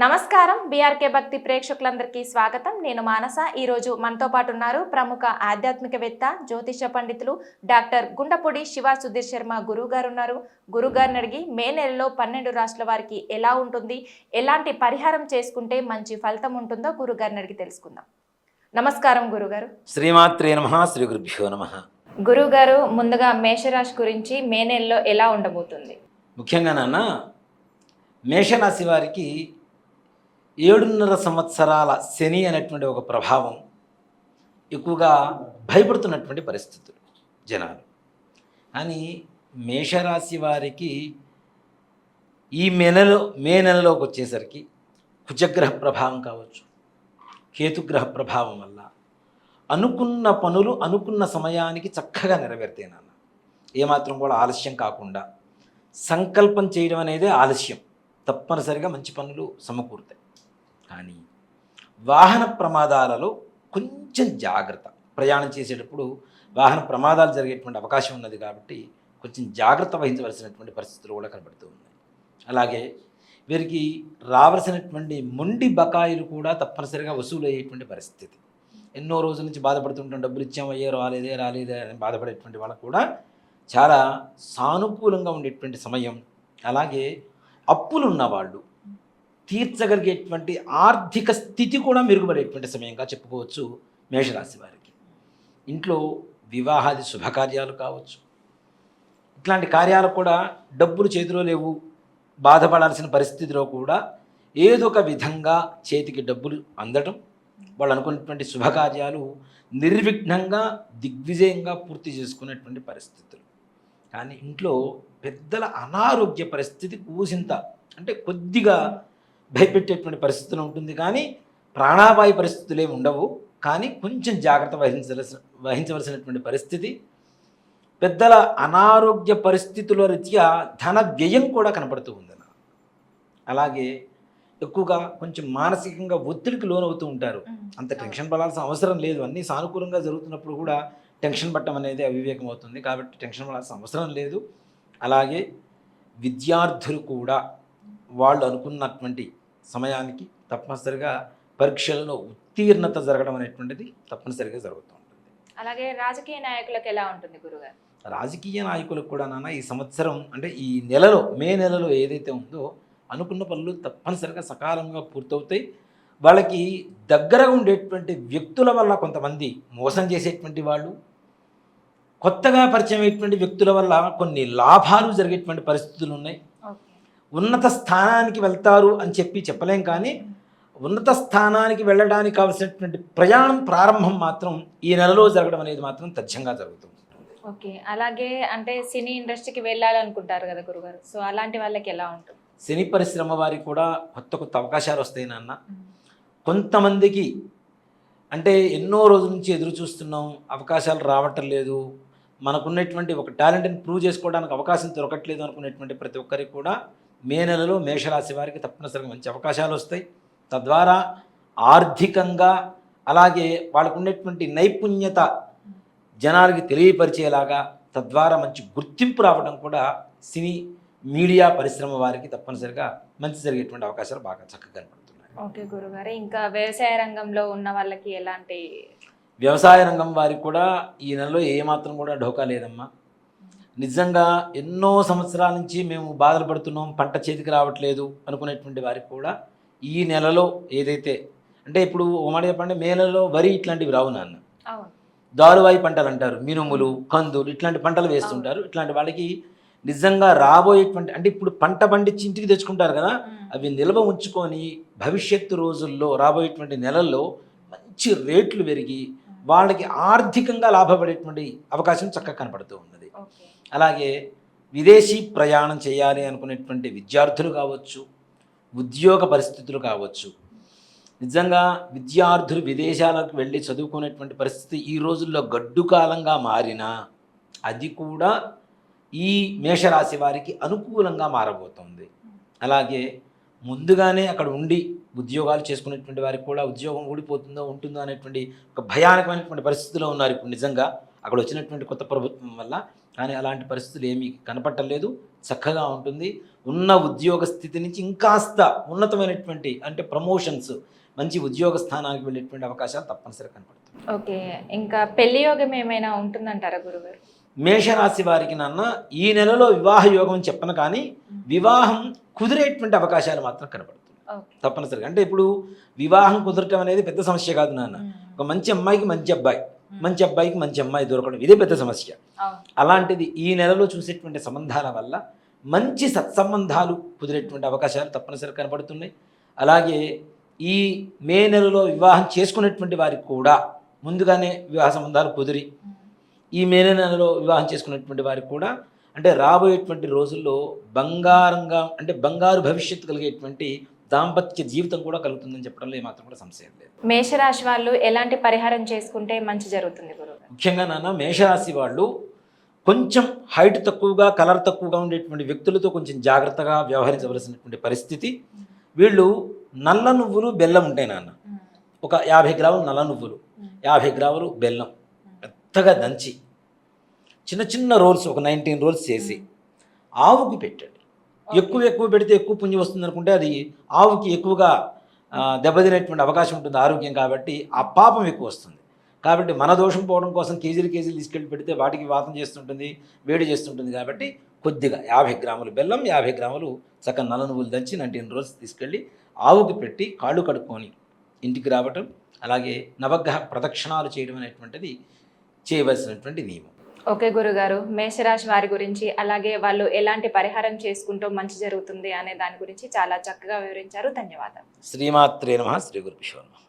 నమస్కారం. బీఆర్కే భక్తి ప్రేక్షకులందరికీ స్వాగతం. నేను మానస. ఈరోజు మనతో పాటు ఉన్నారు ప్రముఖ ఆధ్యాత్మికవేత్త, జ్యోతిష పండితులు డాక్టర్ గుండపూడి శివ సుధీర్ శర్మ గురువు గారు ఉన్నారు. గురుగారిని అడిగి మే నెలలో 12 రాష్ట్రాల వారికి ఎలా ఉంటుంది, ఎలాంటి పరిహారం చేసుకుంటే మంచి ఫలితం ఉంటుందో గురుగారిని అడిగి తెలుసుకుందాం. నమస్కారం గురుగారు. శ్రీమాత్రే నమః. శ్రీ గురుభ్యో నమః. గురుగారు, ముందుగా మేషరాశి గురించి మే నెలలో ఎలా ఉండబోతుంది? ముఖ్యంగా నాన్న, మేషరాశి వారికి 7.5 సంవత్సరాల శని అనేటువంటి ఒక ప్రభావం ఎక్కువగా భయపడుతున్నటువంటి పరిస్థితులు జనాలు. కానీ మేషరాశి వారికి ఈ మే నెలలోకి వచ్చేసరికి కుజగ్రహ ప్రభావం కావచ్చు, కేతుగ్రహ ప్రభావం వల్ల అనుకున్న పనులు అనుకున్న సమయానికి చక్కగా నెరవేరుతాయి నాన్న. ఏమాత్రం కూడా ఆలస్యం కాకుండా సంకల్పం చేయడం అనేది ఆలస్యం, తప్పనిసరిగా మంచి పనులు సమకూరుతాయి. కానీ వాహన ప్రమాదాలలో కొంచెం జాగ్రత్త. ప్రయాణం చేసేటప్పుడు వాహన ప్రమాదాలు జరిగేటువంటి అవకాశం ఉన్నది కాబట్టి కొంచెం జాగ్రత్త వహించవలసినటువంటి పరిస్థితులు కూడా కనబడుతూ ఉన్నాయి. అలాగే వీరికి రావాల్సినటువంటి మొండి బకాయిలు కూడా తప్పనిసరిగా వసూలు అయ్యేటువంటి పరిస్థితి. ఎన్నో రోజుల నుంచి బాధపడుతుంటాం, డబ్బులు ఇచ్చాము, అయ్యే రాలేదే అని బాధపడేటువంటి వాళ్ళకు కూడా చాలా సానుకూలంగా ఉండేటువంటి సమయం. అలాగే అప్పులు ఉన్నవాళ్ళు తీర్చగలిగేటువంటి ఆర్థిక స్థితి కూడా మెరుగుపడేటువంటి సమయంగా చెప్పుకోవచ్చు మేషరాశి వారికి. ఇంట్లో వివాహాది శుభకార్యాలు కావచ్చు, ఇట్లాంటి కార్యాలు కూడా డబ్బులు చేతిలో లేవు, బాధపడాల్సిన పరిస్థితిలో కూడా ఏదో ఒక విధంగా చేతికి డబ్బులు అందడం, వాళ్ళు అనుకున్నటువంటి శుభకార్యాలు నిర్విఘ్నంగా దిగ్విజయంగా పూర్తి చేసుకునేటువంటి పరిస్థితులు. కానీ ఇంట్లో పెద్దల అనారోగ్య పరిస్థితి ఊసింత అంటే కొద్దిగా భయపెట్టేటువంటి పరిస్థితులు ఉంటుంది. కానీ ప్రాణాపాయ పరిస్థితులు ఏమి ఉండవు. కానీ కొంచెం జాగ్రత్త వహించవలసినటువంటి పరిస్థితి. పెద్దల అనారోగ్య పరిస్థితుల రీత్యా ధన వ్యయం కూడా కనపడుతూ ఉంది. అలాగే ఎక్కువగా కొంచెం మానసికంగా ఒత్తిడికి లోనవుతూ ఉంటారు. అంత టెన్షన్ పడాల్సిన అవసరం లేదు. అన్నీ సానుకూలంగా జరుగుతున్నప్పుడు కూడా టెన్షన్ పట్టడం అనేది అవివేకం అవుతుంది. కాబట్టి టెన్షన్ పడాల్సిన అవసరం లేదు. అలాగే విద్యార్థులు కూడా వాళ్ళు అనుకున్నటువంటి సమయానికి తప్పనిసరిగా పరీక్షల్లో ఉత్తీర్ణత జరగడం అనేటువంటిది తప్పనిసరిగా జరుగుతూ ఉంటుంది. అలాగే రాజకీయ నాయకులకు ఎలా ఉంటుంది గురుగారు? రాజకీయ నాయకులకు కూడా నాన్న ఈ సంవత్సరం అంటే ఈ నెలలో మే నెలలో ఏదైతే ఉందో అనుకున్న పనులు తప్పనిసరిగా సకాలంగా పూర్తవుతాయి. వాళ్ళకి దగ్గరగా ఉండేటువంటి వ్యక్తుల వల్ల కొంతమంది మోసం చేసేటువంటి వాళ్ళు, కొత్తగా పరిచయం అయ్యేటువంటి వ్యక్తుల వల్ల కొన్ని లాభాలు జరిగేటువంటి పరిస్థితులు ఉన్నాయి. ఉన్నత స్థానానికి వెళ్తారు అని చెప్పలేం. కానీ ఉన్నత స్థానానికి వెళ్ళడానికి కావాల్సినటువంటి ప్రయాణం ప్రారంభం మాత్రం ఈ నెలలో జరగడం అనేది మాత్రం తథ్యంగా జరుగుతుంది. ఓకే. అలాగే అంటే సినీ ఇండస్ట్రీకి వెళ్ళాలనుకుంటారు కదా గురుగారు, సో అలాంటి వాళ్ళకి ఎలా ఉంటుంది? సినీ పరిశ్రమ వారికి కూడా కొత్త అవకాశాలు వస్తాయి నాన్న. కొంతమందికి అంటే ఎన్నో రోజుల నుంచి ఎదురు చూస్తున్నాం, అవకాశాలు రావటం లేదు, మనకున్నటువంటి ఒక టాలెంట్ని ప్రూవ్ చేసుకోవడానికి అవకాశం దొరకట్లేదు అనుకునేటువంటి ప్రతి ఒక్కరికి కూడా మే నెలలో మేషరాశి వారికి తప్పనిసరిగా మంచి అవకాశాలు వస్తాయి. తద్వారా ఆర్థికంగా అలాగే వాళ్ళకు ఉండేటువంటి నైపుణ్యత జనాలకి తెలియపరిచేలాగా తద్వారా మంచి గుర్తింపు రావడం కూడా సినీ మీడియా పరిశ్రమ వారికి తప్పనిసరిగా మంచి జరిగేటువంటి అవకాశాలు బాగా చక్కగా కనపడుతున్నాయి. ఓకే గురుగారు, ఇంకా వ్యవసాయ రంగంలో ఉన్న వాళ్ళకి ఎలాంటి? వ్యవసాయ రంగం వారికి కూడా ఈ నెలలో ఏమాత్రం కూడా ఢోకా లేదమ్మా. నిజంగా ఎన్నో సంవత్సరాల నుంచి మేము బాధలు పడుతున్నాం, పంట చేతికి రావట్లేదు అనుకునేటువంటి వారికి కూడా ఈ నెలలో ఏదైతే అంటే ఇప్పుడు ఒక మాట చెప్పండి, మే నెలలో వరి ఇట్లాంటివి రావు నాన్న. దారువాయి పంటలు అంటారు, మినుములు, కందులు ఇట్లాంటి పంటలు వేస్తుంటారు. ఇట్లాంటి వాళ్ళకి నిజంగా రాబోయేటువంటి అంటే ఇప్పుడు పంట పండించి ఇంటికి తెచ్చుకుంటారు కదా, అవి నిల్వ ఉంచుకొని భవిష్యత్తు రోజుల్లో రాబోయేటువంటి నెలల్లో మంచి రేట్లు పెరిగి వాళ్ళకి ఆర్థికంగా లాభపడేటువంటి అవకాశం చక్కగా కనపడుతూ ఉన్నది. అలాగే విదేశీ ప్రయాణం చేయాలి అనుకునేటువంటి విద్యార్థులు కావచ్చు, ఉద్యోగ పరిస్థితులు కావచ్చు, నిజంగా విద్యార్థులు విదేశాలకు వెళ్ళి చదువుకునేటువంటి పరిస్థితి ఈ రోజుల్లో గడ్డు కాలంగా మారినా అది కూడా ఈ మేషరాశి వారికి అనుకూలంగా మారబోతుంది. అలాగే ముందుగానే అక్కడ ఉండి ఉద్యోగాలు చేసుకునేటువంటి వారికి కూడా ఉద్యోగం ఊడిపోతుందో ఉంటుందో అనేటువంటి ఒక భయానకమైనటువంటి పరిస్థితిలో ఉన్నారు ఇప్పుడు నిజంగా అక్కడ వచ్చినటువంటి కొత్త ప్రభుత్వం వల్ల. కానీ అలాంటి పరిస్థితులు ఏమీ కనపట్టలేదు, చక్కగా ఉంటుంది. ఉన్న ఉద్యోగ స్థితి నుంచి ఇంకాస్త ఉన్నతమైనటువంటి అంటే ప్రమోషన్స్, మంచి ఉద్యోగ స్థానానికి వెళ్ళేటువంటి అవకాశాలు తప్పనిసరిగా కనపడుతుంది. ఓకే. ఇంకా పెళ్లి యోగం ఏమైనా ఉంటుందంటారా గురుగారు? మేషరాశి వారికి నాన్న ఈ నెలలో వివాహ యోగం అని చెప్పను, కానీ వివాహం కుదిరేటువంటి అవకాశాలు మాత్రం కనపడుతుంది ఓకే. తప్పనిసరిగా. అంటే ఇప్పుడు వివాహం కుదరటం అనేది పెద్ద సమస్య కాదు నాన్న. ఒక మంచి అమ్మాయికి మంచి అబ్బాయి, మంచి అబ్బాయికి మంచి అమ్మాయి దొరకడం ఇదే పెద్ద సమస్య. అవును. అలాంటిది ఈ నెలలో చూసేటువంటి సంబంధాల వల్ల మంచి సత్సంబంధాలు కుదిరేటువంటి అవకాశాలు తప్పనిసరిగా కనపడుతున్నాయి. అలాగే ఈ మే నెలలో వివాహం చేసుకునేటువంటి వారికి కూడా ముందుగానే వివాహ సంబంధాలు కుదిరి ఈ మే నెలలో వివాహం చేసుకున్నటువంటి వారికి కూడా అంటే రాబోయేటువంటి రోజుల్లో బంగారంగా అంటే బంగారు భవిష్యత్తు కలిగేటువంటి దాంపత్య జీవితం కూడా కలుగుతుందని చెప్పడంలో ఏమాత్రం కూడా సంశయం లేదు. మేషరాశి వాళ్ళు ఎలాంటి పరిహారం చేసుకుంటే మంచి జరుగుతుంది గురుగారు? ముఖ్యంగా నాన్న మేషరాశి వాళ్ళు కొంచెం హైట్ తక్కువగా కలర్ తక్కువగా ఉండేటువంటి వ్యక్తులతో కొంచెం జాగ్రత్తగా వ్యవహరించవలసినటువంటి పరిస్థితి. వీళ్ళు నల్ల నువ్వులు బెల్లం ఉంటాయి నాన్న, ఒక 50 గ్రాములు నల్ల నువ్వులు, 50 గ్రాములు బెల్లం మెత్తగా దంచి చిన్న చిన్న రోల్స్ ఒక 19 రోల్స్ చేసి ఆవుకి పెట్టండి. ఎక్కువ పెడితే ఎక్కువ పుణ్యం వస్తుంది అనుకుంటే అది ఆవుకి ఎక్కువగా దెబ్బతినేటువంటి అవకాశం ఉంటుంది ఆరోగ్యం, కాబట్టి ఆ పాపం ఎక్కువ వస్తుంది. కాబట్టి మన దోషం పోవడం కోసం కేజీలు తీసుకెళ్ళి పెడితే వాటికి వాతం చేస్తుంటుంది, వేడి చేస్తుంటుంది. కాబట్టి కొద్దిగా 50 గ్రాములు బెల్లం, 50 గ్రాములు చక్కగా నల్ల నువ్వులు దంచి 19 రోజు తీసుకెళ్ళి ఆవుకి పెట్టి కాళ్ళు కడుక్కొని ఇంటికి రావటం, అలాగే నవగ్రహ ప్రదక్షిణాలు చేయడం అనేటువంటిది చేయవలసినటువంటి నియమం. ఓకే గురుగారు, మేషరాశి వారి గురించి అలాగే వాళ్ళు ఎలాంటి పరిహారం చేసుకుంటూ మంచి జరుగుతుంది అనే దాని గురించి చాలా చక్కగా వివరించారు. ధన్యవాదాలు. శ్రీమాత్రే నమః. శ్రీ గురుభ్యో నమః.